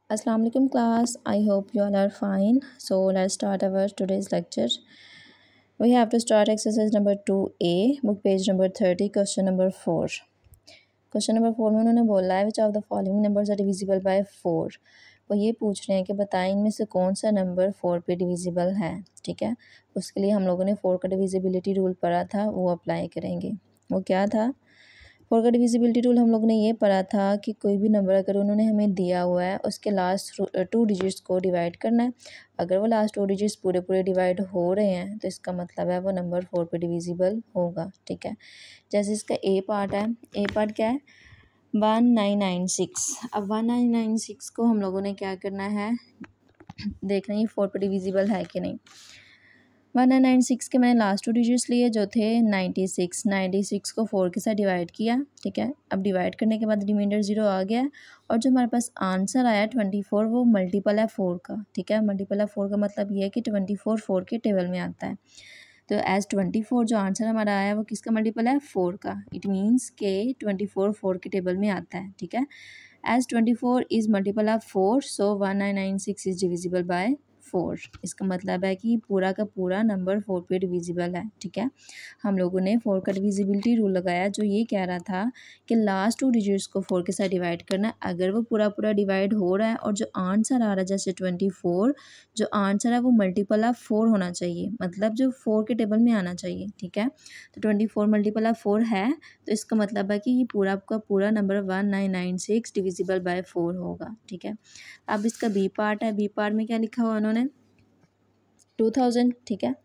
Assalamu alaikum class. I hope you all are fine. So let's start our today's lecture. We have to start exercise number 2A, book page number 30, question number 4. Question number 4 में उन्होंने बोला है which of the following numbers are divisible by 4। वो ये पूछ रहे हैं कि बताएं इनमें से कौन सा नंबर 4 पे डिविजिबल है। ठीक है, उसके लिए हम लोगों ने 4 का डिविजिबिलिटी रूल पढ़ा था, वो अप्लाई करेंगे। वो क्या था? 4 का डिविजिबिलिटी रूल हम लोगों ने ये पढ़ा था कि कोई भी नंबर अगर उन्होंने हमें दिया हुआ है उसके लास्ट 2 डिजिट्स को डिवाइड करना है। अगर वो लास्ट 2 डिजिट्स पूरे पूरे डिवाइड हो रहे हैं तो इसका मतलब है वो नंबर 4 पे डिविजिबल होगा। ठीक है, जैसे इसका ए पार्ट है। ए पार्ट क्या है? 1996। अब 1996 को हम लोगों ने क्या करना है, देखना ये 4 पे डिविजिबल है कि नहीं। 1996 के मैंने लास्ट 2 डिजिट्स लिए जो थे 96 को 4 के साथ डिवाइड किया। ठीक है, अब डिवाइड करने के बाद रिमाइंडर 0 आ गया और जो हमारे पास आंसर आया 24 वो मल्टीपल है 4 का। ठीक है, मल्टीपल है 4 का मतलब ये है कि 24 4 के टेबल में आता है। तो एज 24 जो आंसर हमारा आया वो किसका मल्टीपल है? 4 का। इट मीन्स के 24 4 के टेबल में आता है। ठीक है, as 24 is multiple of 4 so 1996 is divisible by 4। इसका मतलब है कि पूरा का पूरा नंबर 4 पे डिविजिबल है। ठीक है, हम लोगों ने 4 का डिविजिबिलिटी रूल लगाया जो ये कह रहा था कि लास्ट 2 डिजिट्स को 4 के साथ डिवाइड करना है। अगर वो पूरा पूरा डिवाइड हो रहा है और जो आंसर आ रहा है जैसे 24, जो आंसर है वो मल्टीपल ऑफ 4 होना चाहिए, मतलब जो 4 के टेबल में आना चाहिए। ठीक है, तो 24 मल्टीपल ऑफ 4 है तो इसका मतलब है कि ये पूरा का पूरा नंबर 1996 डिविजिबल बाय 4 होगा। ठीक है, अब इसका बी पार्ट है। बी पार्ट में क्या लिखा हुआ उन्होंने? 2000। ठीक है,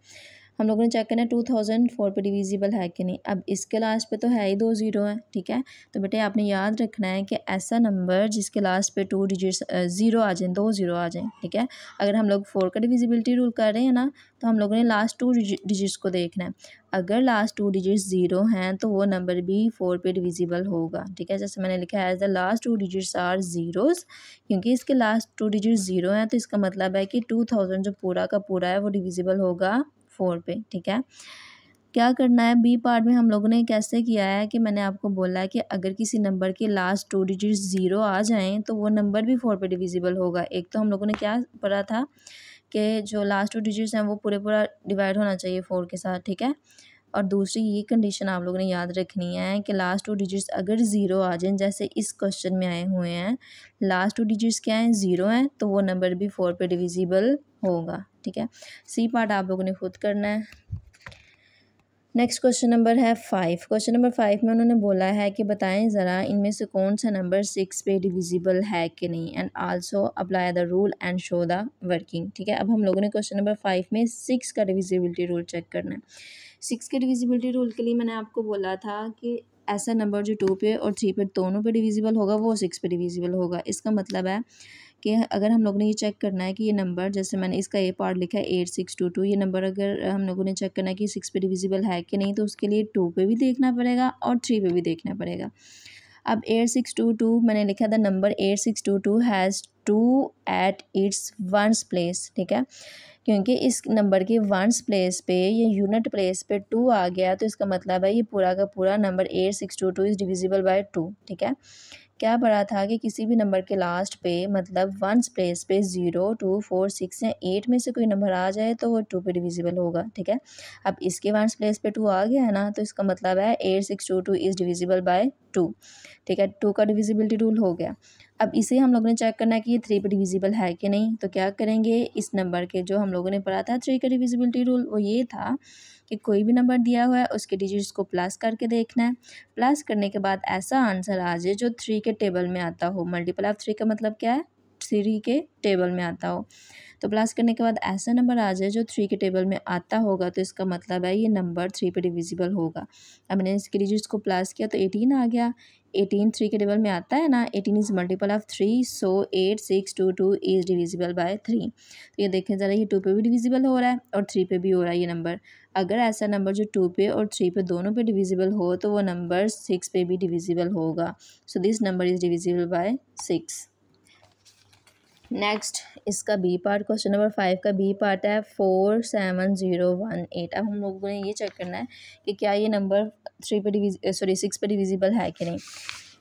हम लोगों ने चेक करना है 2000 4 पे डिविजिबल है कि नहीं। अब इसके लास्ट पे तो है ही 2 ज़ीरो है। ठीक है, तो बेटे आपने याद रखना है कि ऐसा नंबर जिसके लास्ट पे 2 डिजिट्स ज़ीरो आ जाएं, 2 ज़ीरो आ जाएं। ठीक है, अगर हम लोग 4 का डिविजिबिलिटी रूल कर रहे हैं ना तो हम लोगों ने लास्ट 2 डिजिट्स को देखना है। अगर लास्ट 2 डिजिट्स ज़ीरो हैं तो वो नंबर भी 4 पे डिविजिबल होगा। ठीक है, जैसे मैंने लिखा है as the last 2 digits are zeros, क्योंकि इसके लास्ट 2 डिजिट्स ज़ीरो हैं तो इसका मतलब है कि 2000 जो पूरा का पूरा है वो डिविजिबल होगा 4 पे। ठीक है, क्या करना है बी पार्ट में हम लोगों ने कैसे किया है कि मैंने आपको बोला है कि अगर किसी नंबर के लास्ट 2 डिजिट्स ज़ीरो आ जाएं तो वो नंबर भी 4 पे डिविजिबल होगा। एक तो हम लोगों ने क्या पढ़ा था कि जो लास्ट 2 डिजिट्स हैं वो पूरे पूरा डिवाइड होना चाहिए 4 के साथ। ठीक है, और दूसरी ये कंडीशन आप लोगों ने याद रखनी है कि लास्ट 2 डिजिट्स अगर ज़ीरो आ जाएं, जैसे इस क्वेश्चन में आए हुए हैं लास्ट 2 डिजिट्स क्या हैं? ज़ीरो हैं, तो वो नंबर भी 4 पे डिविजिबल होगा। ठीक है, सी पार्ट आप लोगों ने खुद करना है। नेक्स्ट क्वेश्चन नंबर है 5। क्वेश्चन नंबर 5 में उन्होंने बोला है कि बताएं ज़रा इनमें से कौन सा नंबर 6 पे डिविजिबल है कि नहीं, and also apply the rule and show the working. ठीक है, अब हम लोगों ने क्वेश्चन नंबर 5 में 6 का डिविजिबिलिटी रूल चेक करना है। 6 के डिविजिबिलिटी रूल के लिए मैंने आपको बोला था कि ऐसा नंबर जो 2 पे और 3 पे दोनों पे डिविजिबल होगा वो 6 पे डिविजिबल होगा। इसका मतलब है कि अगर हम लोग ने ये चेक करना है कि ये नंबर, जैसे मैंने इसका ए पार्ट लिखा है 8622, ये नंबर अगर हम लोगों ने चेक करना है कि 6 पे डिविजिबल है कि नहीं तो उसके लिए 2 पे भी देखना पड़ेगा और 3 पे भी देखना पड़ेगा। अब 8622 मैंने लिखा था number 8622 has 2 at its ones place. ठीक है, क्योंकि इस नंबर के वंस प्लेस पे या यूनिट प्लेस पे 2 आ गया तो इसका मतलब है ये पूरा का पूरा नंबर 8622 इज़ डिविजिबल बाय 2। ठीक है, क्या पढ़ा था कि किसी भी नंबर के लास्ट पे मतलब वंस प्लेस पे 0 2 4 6 या 8 में से कोई नंबर आ जाए तो वो 2 पे डिविजिबल होगा। ठीक है, अब इसके वंस प्लेस पे 2 आ गया है ना तो इसका मतलब है 8622 इज़ डिविजिबल बाय 2। ठीक है, 2 का डिविजिबिलिटी रूल हो गया। अब इसे हम लोगों ने चेक करना है कि ये 3 पे डिविजिबल है कि नहीं। तो क्या करेंगे, इस नंबर के जो हम लोगों ने पढ़ा था 3 का डिविजिबिलिटी रूल वो ये था कि कोई भी नंबर दिया हुआ है उसके डिजिट्स को प्लस करके देखना है। प्लस करने के बाद ऐसा आंसर आ जाए जो 3 के टेबल में आता हो। मल्टीपल ऑफ 3 का मतलब क्या है? 3 के टेबल में आता हो। तो प्लस करने के बाद ऐसा नंबर आ जाए जो 3 के टेबल में आता होगा तो इसका मतलब है ये नंबर 3 पे डिविजिबल होगा। अब मैंने इसके डिजिट्स को प्लस किया तो 18 आ गया। 18 3 के टेबल में आता है ना, 18 is multiple of 3 so 8622 is divisible bye 3। तो ये देखें ज़रा, ये 2 पे भी डिविजिबल हो रहा है और 3 पे भी हो रहा है ये नंबर। अगर ऐसा नंबर जो 2 पे और 3 पे दोनों पे डिविजिबल हो तो वो नंबर 6 पे भी डिविजिबल होगा। So this number is divisible bye 6। Next इसका बी पार्ट, क्वेश्चन नंबर 5 का बी पार्ट है 47018। अब हम लोगों ने ये चेक करना है कि क्या ये नंबर 6 पे डिविजिबल है कि नहीं।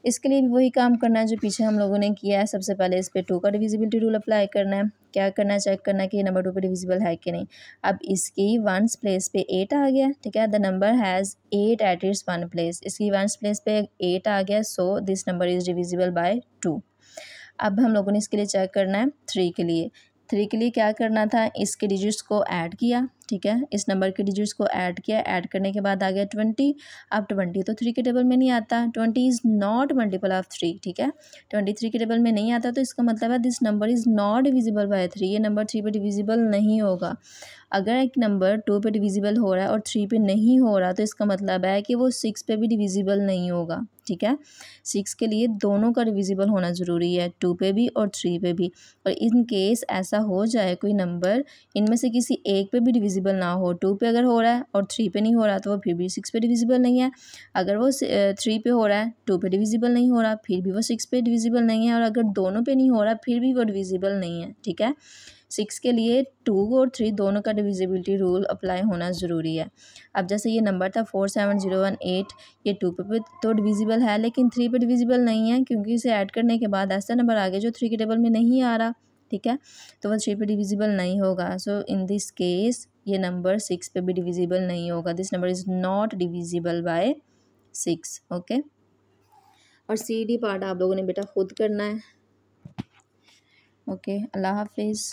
इसके लिए भी वही काम करना है जो पीछे हम लोगों ने किया है। सबसे पहले इस पे 2 का डिविजिबिलिटी रूल अप्लाई करना है। क्या करना है, चेक करना है कि ये नंबर 2 पे डिविजिबल है कि नहीं। अब इसकी वंस प्लेस पे 8 आ गया, ठीक है। The number has 8 at its one place, इसकी वंस प्लेस पे 8 आ गया, so this number is divisible bye 2। अब हम लोगों ने इसके लिए चेक करना है 3 के लिए। 3 के लिए क्या करना था, इसके डिजिट्स को ऐड किया, ठीक है। इस नंबर के डिजिट्स को ऐड किया, ऐड करने के बाद आ गया 20। अब 20 तो 3 के टेबल में नहीं आता, 20 इज़ नॉट मल्टीपल ऑफ 3, ठीक है। 23 के टेबल में नहीं आता, तो इसका मतलब है this number is not divisible by 3, ये नंबर 3 पे डिविजिबल नहीं होगा। अगर एक नंबर 2 पे डिविजिबल हो रहा है और 3 पे नहीं हो रहा, तो इसका मतलब है कि वो 6 पे भी डिविजिबल नहीं होगा, ठीक है। 6 के लिए दोनों का डिविजिबल होना ज़रूरी है, 2 पे भी और 3 पे भी। और इन केस ऐसा हो जाए कोई नंबर इनमें से किसी एक पे भी डिविजिबल ना हो, 2 पे अगर हो रहा है और 3 पे नहीं हो रहा, तो वो फिर भी 6 पे डिविजिबल नहीं है। अगर वो 3 पे हो रहा है, 2 पे डिविजिबल नहीं हो रहा, फिर भी वो 6 पे डिविजिबल नहीं है। और अगर दोनों पे नहीं हो रहा, फिर भी वो डिविजिबल नहीं है, ठीक है। 6 के लिए 2 और 3 दोनों का डिविजिबिलिटी रूल अप्लाई होना ज़रूरी है। अब जैसे ये नंबर था 47018, ये 2 पे तो डिविजिबल है, लेकिन 3 पे डिविजिबल नहीं है, क्योंकि इसे ऐड करने के बाद ऐसा नंबर आ गया जो 3 के टेबल में नहीं आ रहा, ठीक है। तो वह 3 पे डिविजिबल नहीं होगा। सो इन दिस केस ये नंबर 6 पे भी डिविजिबल नहीं होगा। This number is not divisible by 6, okay. और सी डी पार्ट आप लोगों ने बेटा खुद करना है, ओके। अल्लाह हाफिज़।